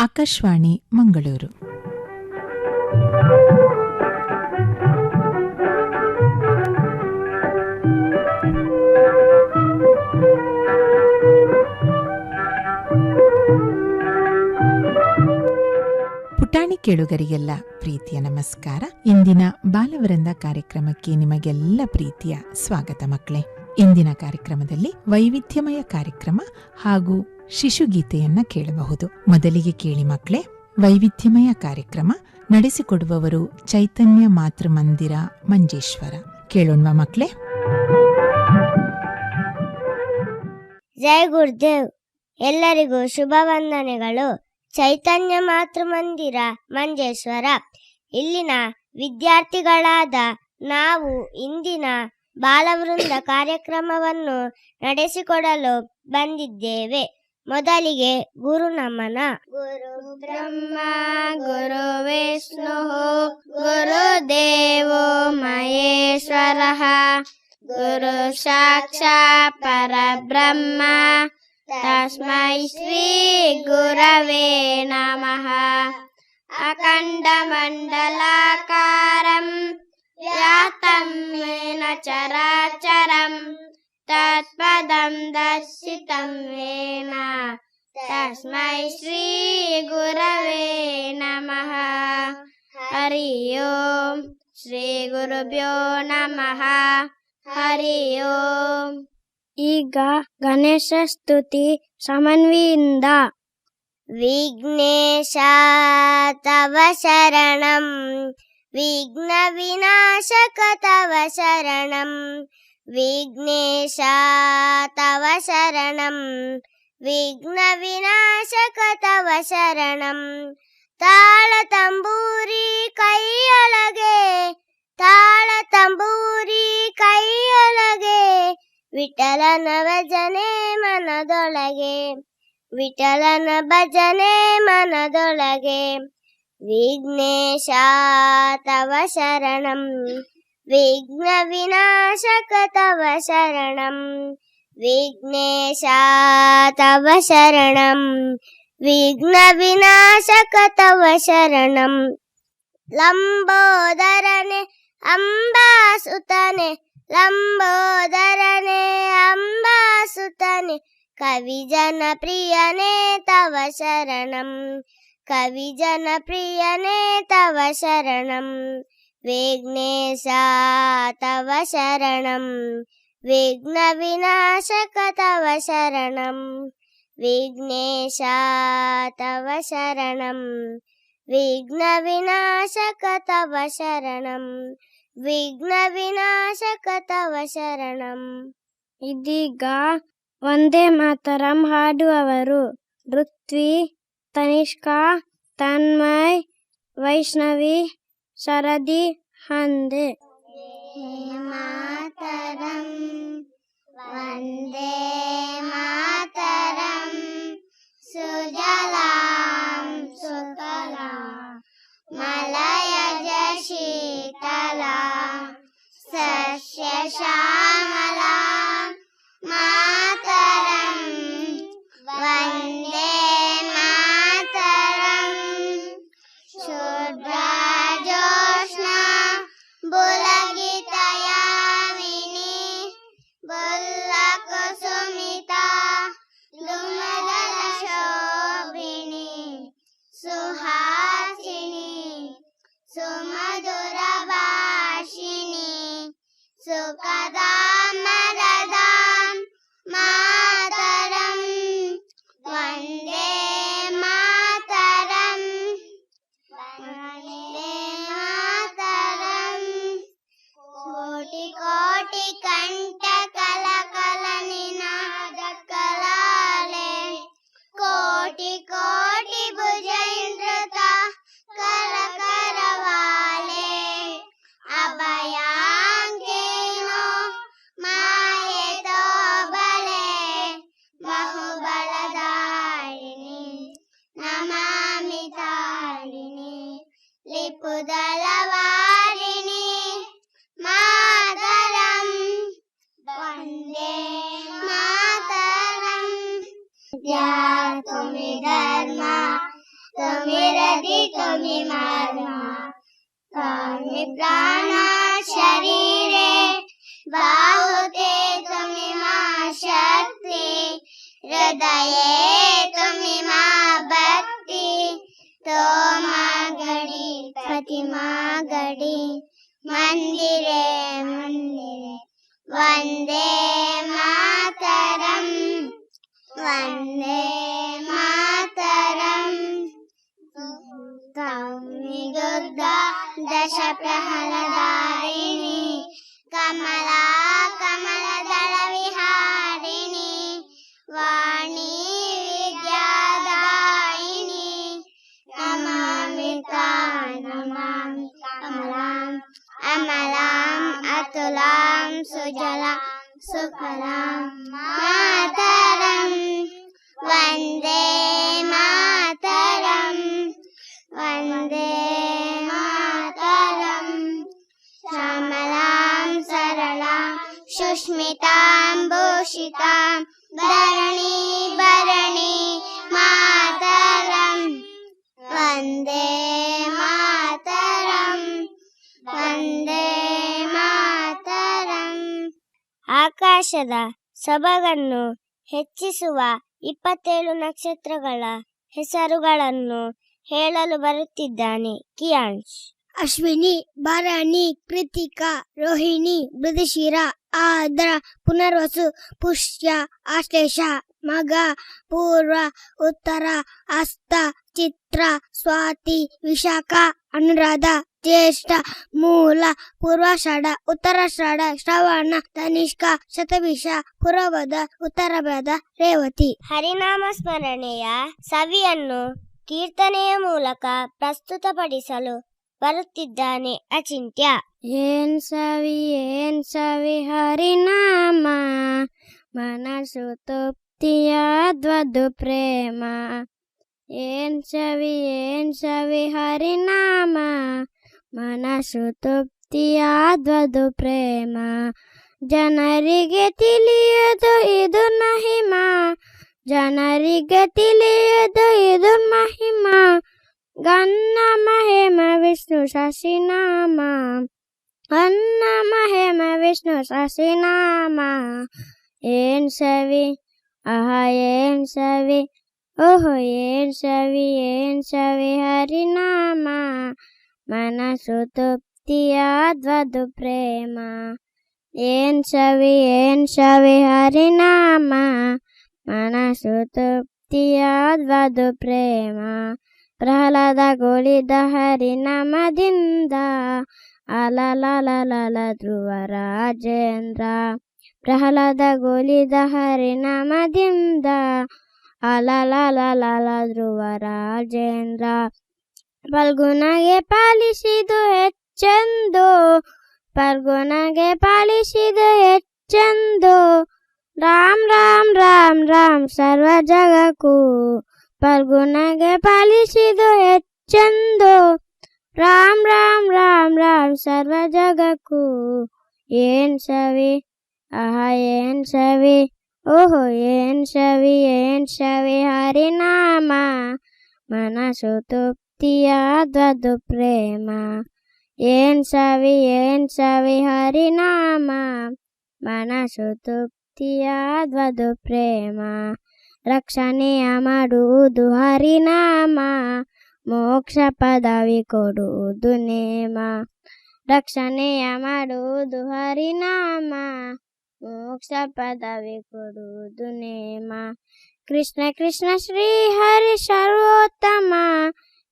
ಆಕಾಶವಾಣಿ ಮಂಗಳೂರು. ಪುಟಾಣಿ ಕೇಳುಗರಿಗೆಲ್ಲ ಪ್ರೀತಿಯ ನಮಸ್ಕಾರ. ಇಂದಿನ ಬಾಲವೃಂದ ಕಾರ್ಯಕ್ರಮಕ್ಕೆ ನಿಮಗೆಲ್ಲ ಪ್ರೀತಿಯ ಸ್ವಾಗತ ಮಕ್ಕಳೇ. ಇಂದಿನ ಕಾರ್ಯಕ್ರಮದಲ್ಲಿ ವೈವಿಧ್ಯಮಯ ಕಾರ್ಯಕ್ರಮ ಹಾಗೂ ಶಿಶುಗೀತೆಯನ್ನ ಕೇಳಬಹುದು. ಮೊದಲಿಗೆ ಕೇಳಿ ಮಕ್ಕಳೇ, ವೈವಿಧ್ಯಮಯ ಕಾರ್ಯಕ್ರಮ ನಡೆಸಿಕೊಡುವವರು ಚೈತನ್ಯ ಮಾತೃ ಮಂದಿರ ಮಂಜೇಶ್ವರ. ಕೇಳೋಣವಾ ಮಕ್ಕಳೇ? ಜೈ ಗುರುದೇವ್. ಎಲ್ಲರಿಗೂ ಶುಭ ವಂದನೆಗಳು. ಚೈತನ್ಯ ಮಾತೃ ಮಂದಿರ ಮಂಜೇಶ್ವರ ಇಲ್ಲಿನ ವಿದ್ಯಾರ್ಥಿಗಳಾದ ನಾವು ಇಂದಿನ ಬಾಲವೃಂದ ಕಾರ್ಯಕ್ರಮವನ್ನು ನಡೆಸಿಕೊಡಲು ಬಂದಿದ್ದೇವೆ. ಮೊದಲಿಗೆ ಗುರು ನಮನ. ಗುರು ಬ್ರಹ್ಮ ಗುರು ವಿಷ್ಣು ಗುರು ದೇವೋ ಮಹೇಶ್ವರ ಗುರು ಸಾಕ್ಷಾತ್ ಪರಬ್ರಹ್ಮ ತಸ್ಮೈ ಶ್ರೀ ಗುರವೇ ನಮಃ. ಅಖಂಡ ಮಂಡಲಾಕಾರಂ ವ್ಯಾಪ್ತಂ ಯೇನ ಚರಾಚರಂ ತತ್ಪದಂ ದರ್ಶಿತಂ ಯೇನ ತಸ್ಮೈ ಶ್ರೀ ಗುರವೇ ನಮಃ. ಹರಿ ಓಂ. ಶ್ರೀ ಗುರುಭ್ಯೋ ನಮಃ. ಹರಿ ಓಂ. ಈಗ ಗಣೇಶ ಸ್ತುತಿ ಸಮನ್ವಿಯಿಂದ. ವಿಘ್ನೇಶ ತವ ಶರಣಂ ವಿಘ್ನ ವಿನಾಶಕ ತವ ಶರಣಂ ವಿಘ್ನೇಶ ತವ ಶರಣಂ ವಿಘ್ನ ವಿನಾಶಕ ತವ ಶರಣಂ. ತಾಳ ತಂಬೂರಿ ಕೈಯೊಳಗೆ ತಾಳ ತಂಬೂರಿ ಕೈಯೊಳಗೆ ವಿಠಲನ ಭಜನೆ ಮನದೊಳಗೆ ವಿಠಲನ ಭಜನೆ ಮನದೊಳಗೆ. ವಿಘ್ನೇಶ ತವ ಶರಣಂ ವಿಘ್ನ ವಿನಾಶಕ ತವ ಶರಣಂ ವಿಘ್ನೇಶ ತವ ಶರಣಂ ವಿಘ್ನ ವಿನಾಶಕ ತವ ಶರಣಂ. ಲಂಬೋದರನೆ ಅಂಬಾಸುತನೆ ಲಂಬೋದರನೆ ಅಂಬಾಸುತನೆ ಕವಿ ಜನ ಪ್ರಿಯನೇ ತವ ಶರಣಂ ಕವಿ ಜನ ಪ್ರಿಯನೇ ತವ ಶರಣಂ. ವಿಘ್ನೇಶ ತವ ಶರಣಂ ವಿಘ್ನ ವಿನಾಶಕ ತವ ಶರಣಂ ವಿಘ್ನೇಶ ತವ ಶರಣಂ ವಿಘ್ನ ವಿನಾಶಕ ತವ ಶರಣಂ ವಿಘ್ನ ವಿನಾಶಕ ತವ ಶರಣಂ. ಇದೀಗ ವಂದೇ ಮಾತರಂ ಹಾಡುವವರು ಋತ್ವಿ, ತನಿಷ್ಕಾ, ತನ್ಮಯ್, ವೈಷ್ಣವಿ, ಶರದಿ, ಹಂದೆ. ಮಾತರಂ ವಂದೇ ಮಾತರಂ ಸುಜಲಾಂ ಸುಫಲಾಂ ಮಲಯಜ ಶೀತಲಾಂ ಸಸ್ಯ ಶ್ಯಾಮಲಾಂ ಮಾತರಂ ವಂದೇ ಮಾತರಂ. ಶುಭ್ರಜೋಷ್ಣಾ ಬುಲಗಿತ ಯಾಮಿನಿ ಬುಲ್ಲಕುಸುಮಿತಾ ದುಮದಲ ಶೋಭಿನಿ ಸುಹಾಸಿನಿ ಸುಮಧುರ ಭಾಷಿಣಿ ಸುಖದಾಂ ಮರದಾಂ ಮಾತರಂ ವಂದೇ ಮಾತರಂ ವಂದೇ ಮಾತರಂ. ಕೋಟಿ ಕೋಟಿ ಕಂಠ ಕಲ ಕಲ ನಿನಾದ ಕಲಾಲೆ ಕೋಟಿ ಕೋಟಿ ಭುಜೇಂದ್ರತ ಕರ ಕರವಾಲೆ ಅಭಯಾಂಕೇನೋ ಮಾಯೆತೋ ಬಲೆ ಬಹುಬಲದಾಯಿನಿ ನಮಾಮಿ ತಾರಿಣಿ ಲಿಪುದಲವಾರಿಣಿ ಮಾತರಂ ವಂದೇ ಮಾತರಂ. तुम्हें धर्म विरधि त्वमि मर्म त्वमि प्राण शरीरे बाहुते त्वमि मा शक्ति हृदये त्वमि मा भक्ति तोमा घड़ी प्रतिमा घड़ी मंदिरे मंदिरे वंदे मातरम वंदे मातरम दुग्धा दश प्रहलादारिणी कमला कमलदल विहारिणी वाणी विद्यादायिनी नमामि कमलां अमलां अतुलां सुजलां सुफलां मातरं वन्दे मातरं वन्दे मातरं श्यामलां सरलां सुष्मितां भूषितां धरणी भरणी मातरं वन्दे मातरं वन्दे मातरಂ. ಆಕಾಶದ ಸೊಬಗನ್ನು ಹೆಚ್ಚಿಸುವ 27 ನಕ್ಷತ್ರಗಳ ಹೆಸರುಗಳನ್ನು ಹೇಳಲು ಬರುತ್ತಿದ್ದಾನೆ ಕಿಯಾನ್ಶ್. ಅಶ್ವಿನಿ, ಭರಣಿ, ಕೃತಿಕಾ, ರೋಹಿಣಿ, ಮೃಗಶಿರ, ಆರ್ದ್ರ, ಪುನರ್ವಸು, ಪುಷ್ಯ, ಆಶ್ಲೇಷ, ಮಗ, ಪೂರ್ವ, ಉತ್ತರ, ಹಸ್ತ, ಚಿತ್ರ, ಸ್ವಾತಿ, ವಿಶಾಖ, ಅನುರಾಧ, ಜ್ಯೇಷ್ಠ, ಮೂಲ, ಪೂರ್ವಾಷಾಢ, ಉತ್ತರಾಷಾಢ, ಶ್ರವಣ, ತನಿಷ್ಕ, ಶತಭಿಷ, ಪುರವದ, ಉತ್ತರಭದ, ರೇವತಿ. ಹರಿನಾಮ ಸ್ಮರಣೆಯ ಸವಿಯನ್ನು ಕೀರ್ತನೆಯ ಮೂಲಕ ಪ್ರಸ್ತುತಪಡಿಸಲು ಬರುತ್ತಿದ್ದಾನೆ ಅಚಿಂತ್ಯ. ಏನ್ ಸವಿ ಹರಿನಾಮ ಮನಸ್ಸು ತೃಪ್ತಿಯಾದ್ವದು ಪ್ರೇಮ. ಏನ್ ಸವಿ ಹರಿನಾಮ ಮನಸ್ಸು ತೃಪ್ತಿಯಾದ್ವದು ಪ್ರೇಮ. ಜನರಿಗೆ ತಿಳಿಯದು ಇದು ಮಹಿಮ, ಜನರಿಗೆ ತಿಳಿಯದು ಇದು ಮಹಿಮ. ಗನ್ನ ಮಹಿಮ ವಿಷ್ಣು ಶಶಿನಾಮ, ಗನ್ನ ಮಹಿಮ ವಿಷ್ಣು ಶಶಿನಾಮ. ಏನ್ ಸವಿ ಏನ್ ಸವಿ ಓಹೋ ಏನ್ ಸವಿ ಹರಿನಾಮ ಮನಸ್ಸು ತೃಪ್ತಿಯಾದ್ವದು ಪ್ರೇಮ. ಏನ್ ಸವಿ ಹರಿನಾಮ ಮನಸ್ಸು ತೃಪ್ತಿಯಾದ್ವದು ಪ್ರೇಮ. ಪ್ರಹ್ಲಾದ ಗೋಳಿದ ಹರಿನಾಮದಿಂದ ಅಲಲಲಲ ಧ್ರುವ ರಾಜೇಂದ್ರ. ಪ್ರಹ್ಲಾದ ಗೋಳಿದ ಹರಿನಾಮದಿಂದ ಅಲಲಲಲ ಧ್ರುವ ರಾಜೇಂದ್ರ. ಫಲ್ಗುಣಗೆ ಪಾಲಿಸಿದು ಹೆಚ್ಚೆಂದು, ಫಲ್ಗುಣಗೆ ಪಾಲಿಸಿದು ಹೆಚ್ಚೆಂದು. ರಾಮ್ ರಾಮ್ ರಾಮ್ ರಾಮ್ ಸರ್ವ ಜಗಕ್ಕೂ, ಫಲ್ಗುಣಗೆ ಪಾಲಿಸಿದು ಹೆಚ್ಚೆಂದು. ರಾಮ್ ರಾಮ್ ರಾಮ್ ರಾಮ್ ಸರ್ವ ಜಗಕ್ಕೂ. ಏನ್ ಸವಿ ಏನ್ ಸವಿ ಓಹೋ ಏನ್ ಸವಿ ಹರಿನಾಮ ಮನಸ್ಸು ತೃಪ್ತಿಯಾದ್ವದು ಪ್ರೇಮ. ಏನ್ ಸವಿ ಹರಿನಾಮ ಮನಸ್ಸು ತೃಪ್ತಿಯಾದ್ವದು ಪ್ರೇಮ. ರಕ್ಷಣೆಯ ಮಾಡುವುದು ಹರಿನಾಮ, ಮೋಕ್ಷ ಪದವಿ ಕೊಡುವುದು ನೇಮ. ರಕ್ಷಣೆಯ ಮಾಡುವುದು ಹರಿನಾಮ, ಮೋಕ್ಷ ಪದವಿ ಕೊಡುವುದು ನೇಮ. ಕೃಷ್ಣ ಕೃಷ್ಣ ಶ್ರೀ ಹರಿ ಸರ್ವೋತ್ತಮ,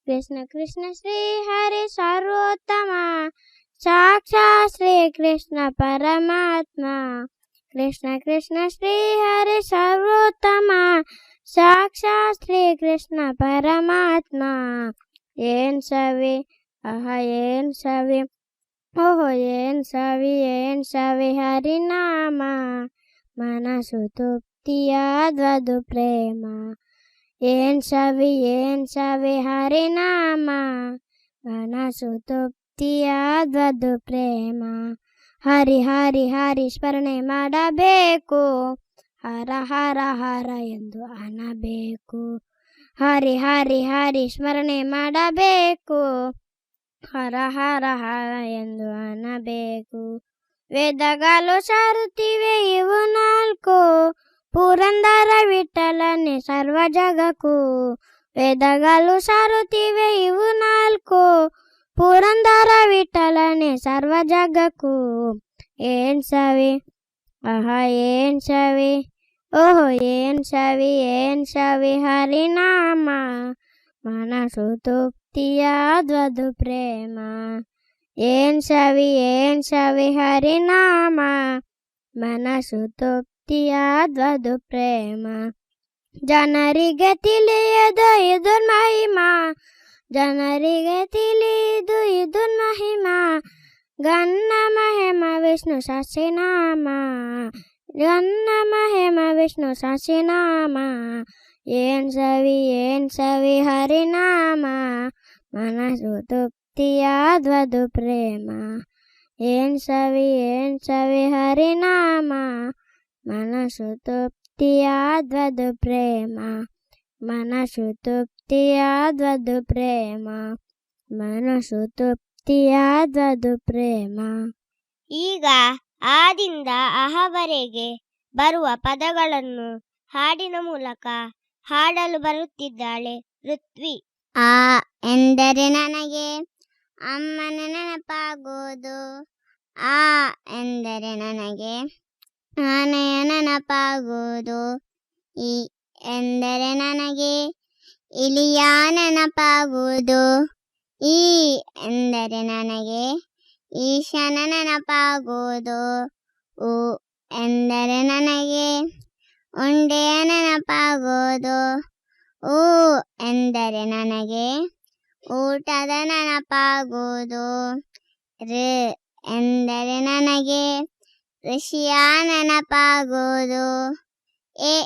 ಕೃಷ್ಣ ಕೃಷ್ಣ ಶ್ರೀ ಹರಿ ಸರ್ವೋತ್ತಮ. ಸಾಕ್ಷಾತ್ ಶ್ರೀ ಕೃಷ್ಣ ಪರಮಾತ್ಮ. ಕೃಷ್ಣ ಕೃಷ್ಣ ಶ್ರೀ ಹರಿ ಸರ್ವೋತ್ತಮ, ಸಾಕ್ಷಾತ್ ಶ್ರೀ ಕೃಷ್ಣ ಪರಮಾತ್ಮ. ಏನ್ ಸವಿ ಏನ್ ಸವಿ ಓಹೋ ಏನ್ ಸವಿ ಹರಿನಾಮ ಮನಸ್ಸು ತೃಪ್ತಿಯಾದ್ವದು ಪ್ರೇಮ. ಏನ್ ಸವಿ ಹರಿನಾಮ ಮನಸ್ಸು ತೃಪ್ತಿಯಾದ್ವದು ಪ್ರೇಮ. ಹರಿ ಹರಿ ಹರಿ ಸ್ಮರಣೆ ಮಾಡಬೇಕು, ಹರ ಹರ ಹರ ಎಂದು ಅನ್ನಬೇಕು. ಹರಿ ಹರಿ ಹರಿ ಸ್ಮರಣೆ ಮಾಡಬೇಕು. ಹರ ಹರ ಹರ ಎಂದು ಅನ್ನಬೇಕು. ವೇದಗಳು ಸಾರುತ್ತಿವೆ ಇವು ನಾಲ್ಕು, ಪುರಂದರ ವಿಠಲನೆ ಸರ್ವ ಜಗಕ್ಕೂ. ವೇದಗಳು ಸಾರುತ್ತಿವೆ ಇವು ನಾಲ್ಕು, ಪುರಂದರ ವಿಠಲನೆ ಸರ್ವ ಜಗಕ್ಕೂ. ಏನ್ ಸವಿ ಆಹಾ ಏನ್ ಸವಿ, ಓಹೋ ಏನ್ ಸವಿ ಏನ್ ಸವಿ ಹರಿನಾಮ. ಮನಸ್ಸು ತೃಪ್ತಿಯಾದ್ವದು ಪ್ರೇಮ. ಏನ್ ಸವಿ ಹರಿನಾಮ. ಮನಸ್ಸು ತೃಪ್ತಿಯಾದ್ವದು ಪ್ರೇಮ. ಜನರಿಗೆ ತಿಳಿಯದು ಇದು ಮಹಿಮಾ, ಜನರಿಗೆ ತಿಳಿದು ಇದು ಮಹಿಮಾ. ಗನ್ನ ಮಹಿಮ ವಿಷ್ಣು ಸಸಿನಾಮ, ಗನ್ನ ಮಹಿಮ ವಿಷ್ಣು ಸಸಿನಾಮ. ಏನ್ ಸವಿ ಹರಿನಾಮ. ಮನಸ್ಸು ತೃಪ್ತಿಯಾದ್ವದು ಪ್ರೇಮ. ಏನ್ ಸವಿ ಹರಿನಾಮ. ಮನಸ್ಸು ತೃಪ್ತಿಯಾದ್ವದು ಪ್ರೇಮ. ಮನಸ್ಸು ತೃಪ್ತಿಯಾದ್ವದು ಪ್ರೇಮ. ಮನಸ್ಸು ತೃಪ್ತಿಯಾದ್ವದು ಪ್ರೇಮ. ಈಗ ಆದಿಂದ ಅಹವರೆಗೆ ಬರುವ ಪದಗಳನ್ನು ಹಾಡಿನ ಮೂಲಕ ಹಾಡಲು ಬರುತ್ತಿದ್ದಾಳೆ ಋತ್ವಿ. ಆ ಎಂದರೆ ನನಗೆ ಅಮ್ಮನ ನೆನಪಾಗೋದು. ಆ ಎಂದರೆ ನನಗೆ ಆನೆಯ ನೆನಪಾಗೋದು. ಈ ಎಂದರೆ ನನಗೆ ಇಲಿಯ ನೆನಪಾಗುವುದು. ಈ ಎಂದರೆ ನನಗೆ ಈಶನ ನೆನಪಾಗುವುದು. ಉ ಎಂದರೆ ನನಗೆ ಉಂಡೆಯ ನೆನಪಾಗುವುದು. ಊ ಎಂದರೆ ನನಗೆ ಊಟದ ನೆನಪಾಗುವುದು. ಋ ಎಂದರೆ ನನಗೆ ಋಷಿಯ ನೆನಪಾಗುವುದು. ಎ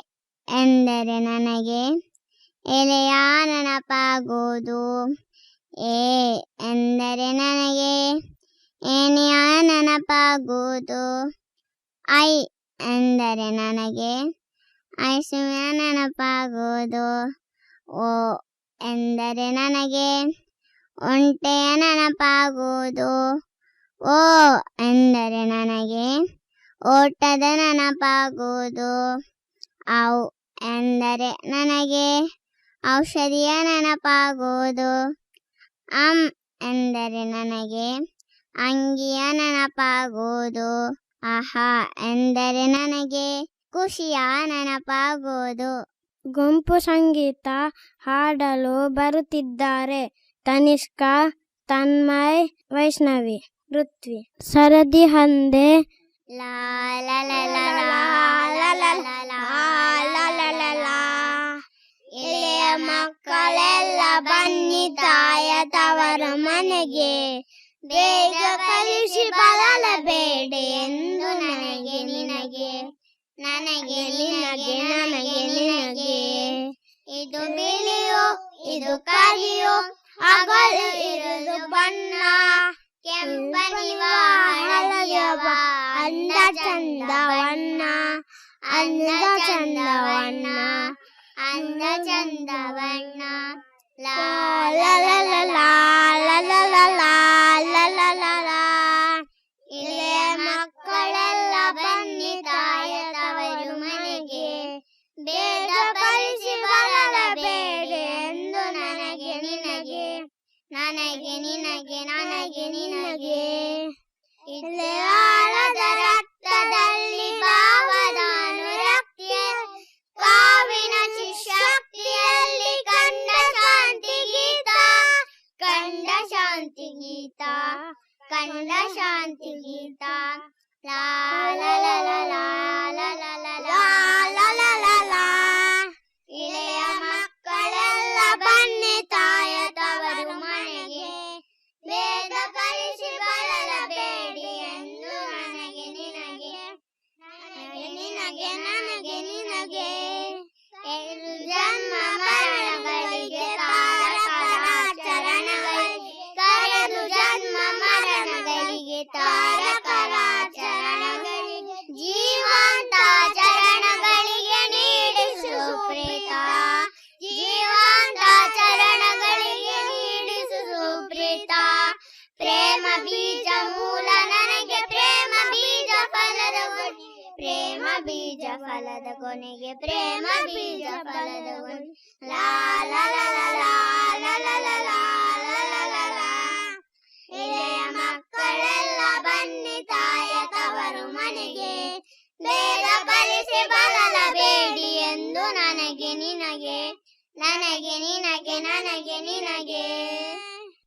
ಎಂದರೆ ನನಗೆ ಎಲೆಯ ನೆನಪಾಗುವುದು. ಎ ಎಂದರೆ ನನಗೆ ಏಣಿಯ ನೆನಪಾಗುವುದು. ಐ ಎಂದರೆ ನನಗೆ ಐಸುವಿನ ನೆನಪಾಗುವುದು. ಓ ಎಂದರೆ ನನಗೆ ಒಂಟೆಯ ನೆನಪಾಗುವುದು. ಓ ಎಂದರೆ ನನಗೆ ಓಟದ ನೆನಪಾಗುವುದು. ಔ ಎಂದರೆ ನನಗೆ ಔಷಧಿಯ ನೆನಪಾಗುವುದು. ಅಂ ಎಂದರೆ ನನಗೆ ಅಂಗಿಯ ನೆನಪಾಗುವುದು. ಆಹಾ ಎಂದರೆ ನನಗೆ ಖುಷಿಯ ನೆನಪಾಗುವುದು. ಗುಂಪು ಸಂಗೀತ ಹಾಡಲು ಬರುತ್ತಿದ್ದಾರೆ ತನಿಷ್ಕ, ತನ್ಮಯ್, ವೈಷ್ಣವಿ, ಋತ್ವಿ. ಸರದಿ ಹಂದೆ ಲಾ ಲಾ ಲಾ ಲಾ ಲಾ ಲಾ ಲಾ ಲಾ ಲಾ ಲಾ ಲಾ. ಎಳೆಯ ಮಕ್ಕಳೆಲ್ಲ ಬನ್ನಿ ತಾಯ ತವರ ಮನೆಗೆ, ಬೇಗ ಕಲಿಸಿ ಬರಲಬೇಡಿ ಎಂದು ನನಗೆ ನಿನಗೆ, ನನಗೆ ನಿನಗೆ ನನಗೆ ನಿನಗೆ. ಇದು ಬಿಳಿಯೋ ಇದು ಕರಿಯೋ ಹಗಲು ಇರುವುದು ಬಣ್ಣ, ಕೆಂಪನಿವ ಹಳದಿಯವ ಅಂದ ಚಂದವಣ್ಣ, ಅಂದ ಚಂದವಣ್ಣ, ಅಂದ ಚಂದವಣ್ಣ. ಲಾ ಲಾ ಲಾ ಲಾ ಲಾ ಲಾ ಲಾ ಲಾ ಲಾ ಲಾ ಲಾ ಲಾ. ಇಳೆಯ ಮಕ್ಕಳೆಲ್ಲ ಬನ್ನಿ ತಾಯ ತವರು ಮನೆಗೆ, ಬೇಗ ಕಲಿಸಿ ಬರಲಬೇಡಿ ಎಂದು ನನಗೆ ನಿನಗೆ, ನನಗೆ ನಿನಗೆ ನನಗೆ ನಿನಗೆ. ಇಳೆಯಾಳದ ರಕ್ತದಲ್ಲಿ ಭಾವದ ಅನುರಕ್ತಿ, ಕಾವಿನ ಶಕ್ತಿಯಲ್ಲಿ ಕಂಡ ಶಾಂತಿ ಗೀತ, ಕಂಡ ಶಾಂತಿ ಗೀತ, ಕಂಡ ಶಾಂತಿ ಗೀತ. ಲಾ ಲಾ ಲಾ ಲಾ ಲಾ ಲಾ ಲಾ ಲಾ ಲಾ ಲಾ ಲಾ ಲಾ. ಇಳೆಯ ಮಕ್ಕಳೆಲ್ಲ ಬನ್ನಿ ತಾಯ ತವರು ಮನೆಗೆ, ಬೇಗ ಕಲಿಸಿ ಬರಲಬೇಡಿ ಎಂದು ನನಗೆ ನಿನಗೆ, ನನಗೆ ನಿನಗೆ ನನಗೆ ನಿನಗೆ. ಏಳು ಜನ್ಮ ಮರಣಗಳಿಗೆ ತಾರಕರ ಚರಣಗಳಿಗೆ, ಕರೆದು ಜನ್ಮ ಮರಣಗಳಿಗೆ ತಾರಕರ ಚರಣಗಳಿಗೆ, ಜೀವಂತ ಚರಣಗಳಿಗೆ ನೀಡಿಸು ಪ್ರೇತ, ಜೀವಂತ ಪ್ರೇಮ ಬೀಜ ಮೂಲ ನನಗೆ ಪ್ರೇಮ ಬೀಜ ಫಲದ ಕೊನೆ ಪ್ರೇಮ ಬೀಜ ಫಲದ ಕೊನೆಗೆ ಪ್ರೇಮ ಬೀಜ ಫಲದ ಕೊನೆ ಲಾ ಲಾ ಲಾ ಲಾ ಲಾ ಲಾ ಲಾ ಲಾ ಲಾ ಲಾ ಲಾ ಲಾ. ಎಳೆಯ ಮಕ್ಕಳೆಲ್ಲ ಬನ್ನಿ ತಾಯ ತವರು ಮನೆಗೆ ಬೇಗ ಕಲಿಸಿ ಬರಲಬೇಡಿ ಎಂದು ನನಗೆ ನಿನಗೆ ನನಗೆ ನಿನಗೆ ನನಗೆ ನಿನಗೆ.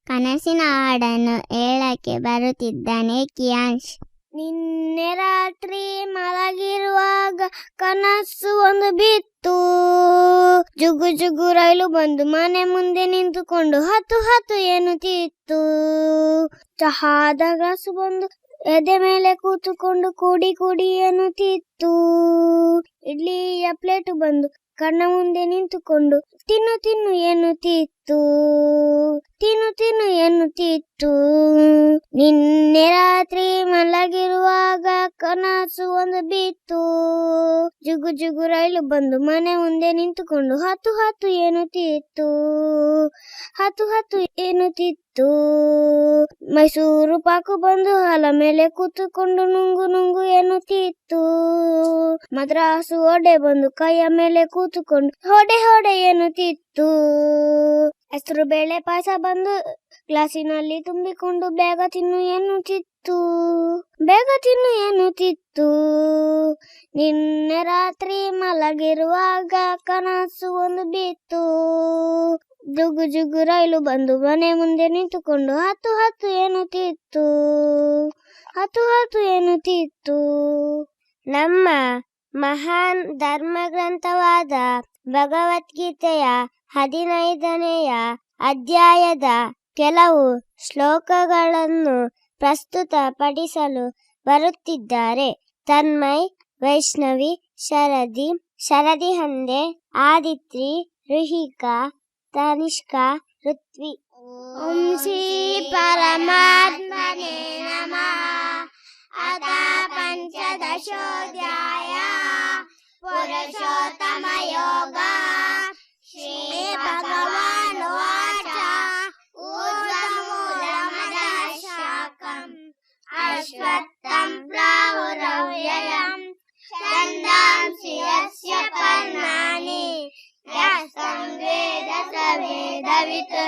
ಕನಸಿನ ಹಾಡನ್ನು ಹೇಳಕ್ಕೆ ಬರುತ್ತಿದ್ದಾನೆ ಕಿಯಾನ್ಶ್. ನಿನ್ನೆ ರಾತ್ರಿ ಮಲಗಿರುವಾಗ ಕನಸು ಒಂದು ಬಿತ್ತು. ಜುಗು ಜುಗು ರೈಲು ಬಂದು ಮನೆ ಮುಂದೆ ನಿಂತುಕೊಂಡು ಹತ್ತು ಹತ್ತು ಎನ್ನುತ್ತಿತ್ತು. ಚಹಾದ ಗ್ಲಾಸು ಬಂದು ಎದೆ ಮೇಲೆ ಕೂತುಕೊಂಡು ಕುಡಿ ಕುಡಿ ಎನ್ನುತ್ತಿತ್ತು. ಇಡ್ಲಿಯ ಪ್ಲೇಟು ಬಂದು ಕಣ್ಣ ಮುಂದೆ ನಿಂತುಕೊಂಡು ತಿನ್ನು ತಿನ್ನು ಎನ್ನುತ್ತಿತ್ತು. ತಿನ್ನು ತಿನ್ನು ಎನ್ನುತ್ತಿತ್ತು. ನಿನ್ನೆ ರಾತ್ರಿ ಮಲಗಿರುವಾಗ ಕನಸು ಒಂದು ಬಿತ್ತು. ಜುಗು ಜುಗು ರೈಲು ಬಂದು ಮನೆ ಮುಂದೆ ನಿಂತುಕೊಂಡು ಹತ್ತು ಹತ್ತು ಎನ್ನುತ್ತಿತ್ತು. ಹತ್ತು ಹತ್ತು ಎನ್ನುತ್ತಿತ್ತು. ಮೈಸೂರು ಪಾಕು ಬಂದು ಹಲ ಮೇಲೆ ಕೂತುಕೊಂಡು ನುಂಗು ನುಂಗು ಎನ್ನುತ್ತಿತ್ತು. ಮದ್ರಾಸು ಒಡೆ ಬಂದು ಕೈಯ ಮೇಲೆ ಕೂತುಕೊಂಡು ಹೊಡೆ ಹೊಡೆ ಎನ್ನುತ್ತಿತ್ತು. ಹೆಸರು ಬೇಳೆ ಪಾಯಸ ಬಂದು ಗ್ಲಾಸಿನಲ್ಲಿ ತುಂಬಿಕೊಂಡು ಬೇಗ ತಿನ್ನು ಎನ್ನುತ್ತಿತ್ತು. ಬೇಗ ತಿನ್ನು ಎನ್ನುತ್ತಿತ್ತು. ನಿನ್ನೆ ರಾತ್ರಿ ಮಲಗಿರುವಾಗ ಕನಸು ಒಂದು ಬಿತ್ತು. ಜುಗು ಜುಗು ರೈಲು ಬಂದು ಮನೆ ಮುಂದೆ ನಿಂತುಕೊಂಡು ಹತ್ತು ಹತ್ತು ಎನ್ನುತ್ತಿತ್ತು. ಹತ್ತು ಹತ್ತು ಎನ್ನುತ್ತಿತ್ತು. ನಮ್ಮ ಮಹಾನ್ ಧರ್ಮಗ್ರಂಥವಾದ ಭಗವದ್ಗೀತೆಯ 15ನೆಯ ಅಧ್ಯಾಯದ ಕೆಲವು ಶ್ಲೋಕಗಳನ್ನು ಪ್ರಸ್ತುತಪಡಿಸಲು ಬರುತ್ತಿದ್ದಾರೆ ತನ್ಮಯ್, ವೈಷ್ಣವಿ, ಶರದಿ ಹಂದೆ, ಆದಿತ್ರಿ, ರುಹಿಕಾ, ತನಿಷ್ಕಾ, ಋತ್ವಿ. ಓಂ ಶ್ರೀ ಪರಮಾತ್ಮನೇ ನಮಃ. ಅಥ ಪಂಚದಶೋಧ್ಯಾಯ ಪುರುಷೋತ್ತಮ ಯೋಗ. ಶ್ರೀ ಭಗವಾನುವಾಚ ಊರ್ಧ್ವಮೂಲಮಧಃ ಶಾಖಂ ಅಶ್ವತ್ಥಂ ಪ್ರಾಹುರವ್ಯಯಂ ಛಂದಾಂಸಿ ಯಸ್ಯ ಪರ್ಣಾನಿ ಯಸ್तं ವೇದ ಸ ವೇದವಿತ್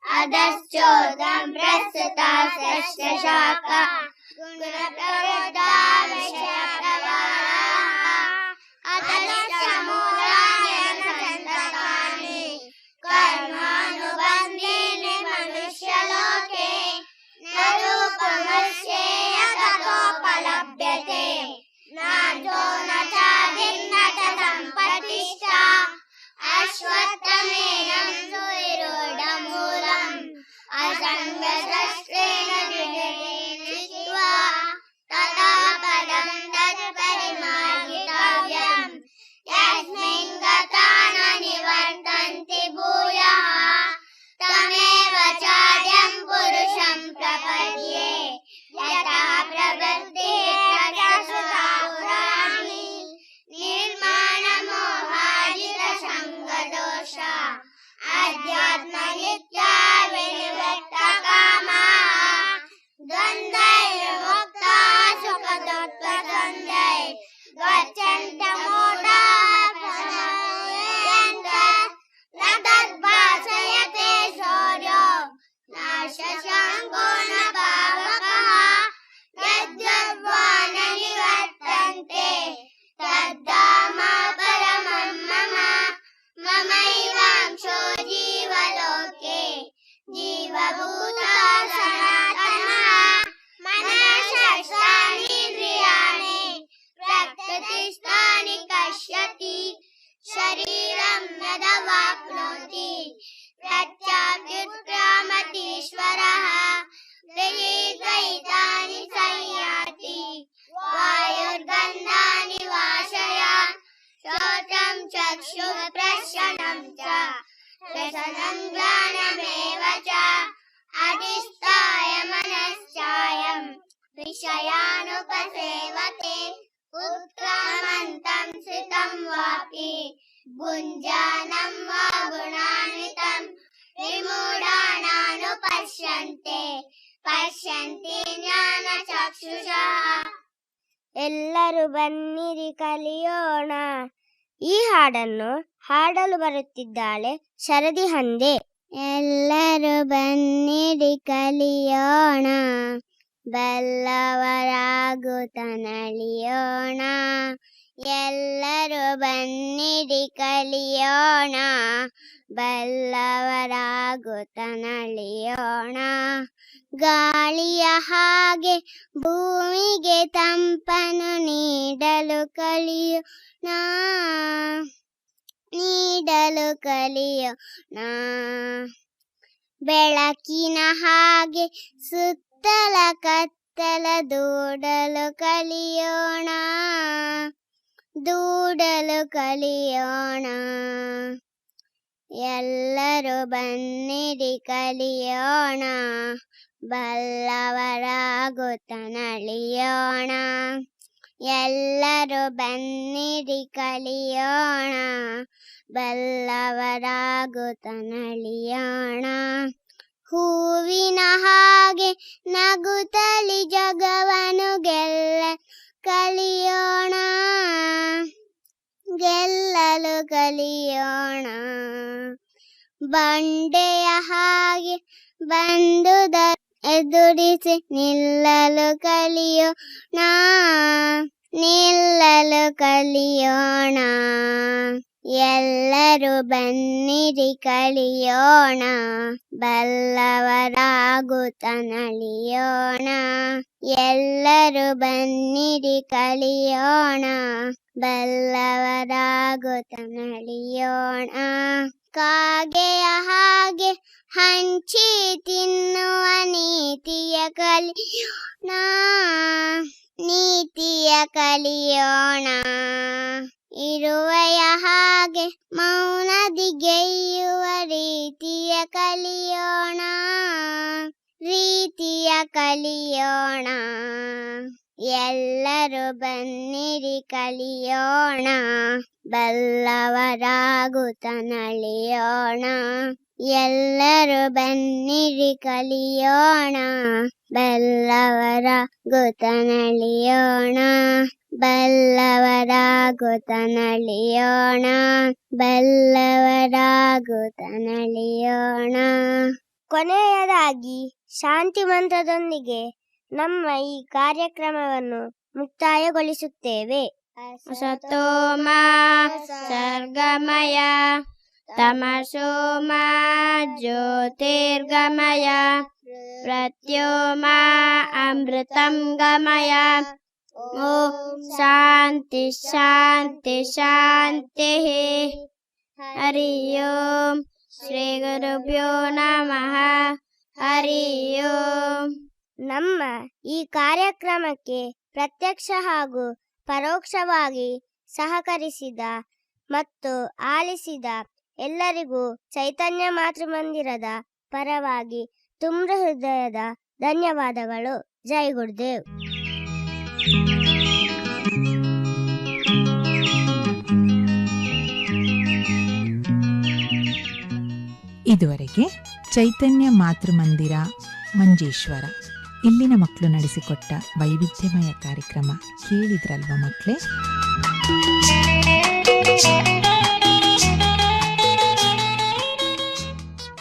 ಅಧಶ್ಚೋರ್ಧ್ವಂ ಪ್ರಸೃತಾಶ್ಚ ಶಾಖಾ ಗುಣಪ್ರವೃದ್ಧಾ ವಿಷಯಪ್ರವಾಹಃ ಅಧಶ್ಚ ಮೂಲಾನಿ ಅನುಸಂಧಾತಾನಿ ಕರ್ಮಾನುಬಂಧೀನಿ ಮನುಷ್ಯಲೋಕೆ ನ ರೂಪಮಸ್ಯೇಯ ತಥೋಪಲಭ್ಯತೆ ನಾಥೋ ನ ಚಾದಿರ್ನ ಚ ಸಂಪತ್ತಿಶ್ಚ ಅಶ್ವತ್ಥಮೇನಂ ಸುವಿರೂಢಮೂಲಂ ಅಸಂಗಶಸ್ತ್ರೇಣ ದೃಢೇನ ಚಿತ್ವಾ ತಥಾ ಪದಂ ತತ್ಪರಿಮಾರ್ಗಿತವ್ಯಂ ಯಸ್ಮಿನ್ ಗತಾ ನ ನಿವರ್ತಂತಿ ಭೂಯಃ ತಮೇವ ಚಾರ್ಯಂ ಪುರುಷಂ ಪ್ರಪದ್ಯೆ ಯತಃ ಪ್ರವೃತ್ತಿಃ ಪ್ರಸೃತಾ ಪುರಾಣಿ ನಿರ್ಮಾಣ ಮೋಹಾಜಿತ ಸಂಗದೋಷ ಅಧ್ಯಾತ್ಮ ನಿತ್ಯ ವಿನಿವೃತ್ತ ಕಾಮಃ ದ್ವಂದ್ವೈರ್ಮುಕ್ತ ಸುಖದುಃಖ ದ್ವಂದ್ವೈ ಗಚ್ಚಂತ ಮೂಢಾಃ ಪ್ರಮಯಂತ ನ ತದ್ಭಾಸಯತೆ ಶೌರ್ಯೋ ನ ಶಶಾಂಕೋ ನ ಪಾವಕಃ ಯದ್ಯದ್ವಾ ನ ನಿವರ್ತಂತೆ ತದ್ದಾಮ ಪರಮಂ ಮಮ ಮಮೈವಾಂಶೋ ಜೀವಲೋಕೆ ಜೀವಭೂತ ಸನಾತನಃ ಮನಃಶಸ್ತ್ರಾಣೀಂದ್ರಿಯಾಣಿ ಪ್ರಕೃತಿಸ್ಥಾನಿ ಕಶ್ಯತಿ ಶರೀರಂ ಯದವಾಪ್ನೋತಿ ಪ್ರತ್ಯಾಪ್ಯುತ್ಕ್ರಾಮತೀಶ್ವರಃ ಗೃಹೀತ್ವೈತಾನಿ ಸಂಯಾತಿ ವಾಯುರ್ಗಂಧಾನಿ ವಾಶಯಾತ್ ಶೌಚಂ ಚಕ್ಷುಃ ಪ್ರಶನಂ ಚ ರಸನಂ ಜ್ಞಾನಮೇವ ಚ ಅಧಿಷ್ಠಾಯ ಮನಶ್ಚಾಯಂ ವಿಷಯಾನುಪಸೇವತೆ ಉತ್ಕ್ರಾಮಂತಂ ಸ್ಥಿತಂ ವಾಪಿ ಭುಂಜಾನಂ ವಾ ಗುಣಾನ್ವಿತಂ ವಿಮೂಢಾನಾನುಪಶ್ಯಂತೆ ಪಶ್ಯಂತಿ ಜ್ಞಾನಚಕ್ಷುಷಃ. ಎಲ್ಲರೂ ಬನ್ನಿರಿ ಕಲಿಯೋಣ. ಈ ಹಾಡನ್ನು ಹಾಡಲು ಬರುತ್ತಿದ್ದಾಳೆ ಶರದಿ ಹಂದೆ. ಎಲ್ಲರೂ ಬನ್ನಿರಿ ಕಲಿಯೋಣ, ಬಲ್ಲವರಾಗುತ್ತ ನಲಿಯೋಣ. ಎಲ್ಲರೂ ಬನ್ನಿರಿ ಕಲಿಯೋಣ, ಬಲ್ಲವರಾಗುತ್ತ ನಲಿಯೋಣ. ಗಾಳಿಯ ಹಾಗೆ ಭೂಮಿಗೆ ತಂಪನು ನೀಡಲು ಕಲಿಯೋಣ, ನೀಡಲು ಕಲಿಯೋಣ. ಬೆಳಕಿನ ಹಾಗೆ ಸುತ್ತಲ ಕತ್ತಲ ದೂಡಲು ಕಲಿಯೋಣ, ದೂಡಲು ಕಲಿಯೋಣ. ಎಲ್ಲರೂ ಬನ್ನಿರಿ ಕಲಿಯೋಣ, ಬಲ್ಲವರಾಗುತ್ತ ನಲಿಯೋಣ. ಎಲ್ಲರೂ ಬನ್ನಿರಿ ಕಲಿಯೋಣ, ಬಲ್ಲವರಾಗುತ್ತ ನಲಿಯೋಣ. ಹೂವಿನ ಹಾಗೆ ನಗುತ್ತಲಿ ಜಗವನ್ನು ಕಲಿಯೋಣ, ಗೆಲ್ಲಲು ಕಲಿಯೋಣ. ಬಂಡೆಯ ಹಾಗೆ ಬಂದುದ ಎದುರಿಸಿ ನಿಲ್ಲಲು ಕಲಿಯೋಣ, ನಿಲ್ಲಲು ಕಲಿಯೋಣ. ಎಲ್ಲರೂ ಬನ್ನಿರಿ ಕಲಿಯೋಣ, ಬಲ್ಲವರಾಗುತ್ತ ನಲಿಯೋಣ. ಎಲ್ಲರೂ ಬನ್ನಿರಿ ಕಲಿಯೋಣ, ಬಲ್ಲವರಾಗುತ್ತ ನಲಿಯೋಣ. ಕಾಗೆಯ ಹಾಗೆ ಹಂಚಿ ತಿನ್ನುವ ನೀತಿಯ ಕಲಿಯೋಣ, ನೀತಿಯ ಕಲಿಯೋಣ. ಇರುವೆಯ ಹಾಗೆ ಮೌನದಿ ಗೆಯ್ಯುವ ರೀತಿಯ ಕಲಿಯೋಣ, ರೀತಿಯ ಕಲಿಯೋಣ. ಎಲ್ಲರೂ ಬನ್ನಿರಿ ಕಲಿಯೋಣ, ಬಲ್ಲವರಾಗುತ್ತ ನಲಿಯೋಣ. ಎಲ್ಲರೂ ಬನ್ನಿರಿ ಕಲಿಯೋಣ, ಬಲ್ಲವರಾಗುತ್ತ ನಲಿಯೋಣ. ಬಲ್ಲವರಾಗುತ್ತ ನಲಿಯೋಣ, ಬಲ್ಲವರಾಗುತ್ತ ನಲಿಯೋಣ. ಕೊನೆಯದಾಗಿ ಶಾಂತಿ ಮಂತ್ರದೊಂದಿಗೆ ನಮ್ಮ ಈ ಕಾರ್ಯಕ್ರಮವನ್ನು ಮುಕ್ತಾಯಗೊಳಿಸುತ್ತೇವೆ. ಅಸತೋ ಮಾ ಸರ್ಗಮಯ ತಮಸೋ ಮಾ ಜ್ಯೋತಿರ್ಗಮಯ ಪ್ರತ್ಯೋಮಾ ಅಮೃತಂ ಗಮಯ. ಓಂ ಶಾಂತಿ ಶಾಂತಿ ಶಾಂತಿ. ಹರಿ ಓಂ ಶ್ರೀ ಗುರುಭ್ಯೋ ನಮಃ. ಹರಿ ಓಂ. ನಮ್ಮ ಈ ಕಾರ್ಯಕ್ರಮಕ್ಕೆ ಪ್ರತ್ಯಕ್ಷ ಹಾಗೂ ಪರೋಕ್ಷವಾಗಿ ಸಹಕರಿಸಿದ ಮತ್ತು ಆಲಿಸಿದ ಎಲ್ಲರಿಗೂ ಚೈತನ್ಯ ಮಾತೃಮಂದಿರದ ಪರವಾಗಿ ತುಂಬ ಹೃದಯದ ಧನ್ಯವಾದಗಳು. ಜೈ ಗುರುದೇವ್. ಇದುವರೆಗೆ ಚೈತನ್ಯ ಮಾತೃಮಂದಿರ ಮಂಜೇಶ್ವರ ಇಲ್ಲಿನ ಮಕ್ಕಳು ನಡೆಸಿಕೊಟ್ಟ ವೈವಿಧ್ಯಮಯ ಕಾರ್ಯಕ್ರಮ ಕೇಳಿದ್ರಲ್ವ ಮಕ್ಕಳೇ?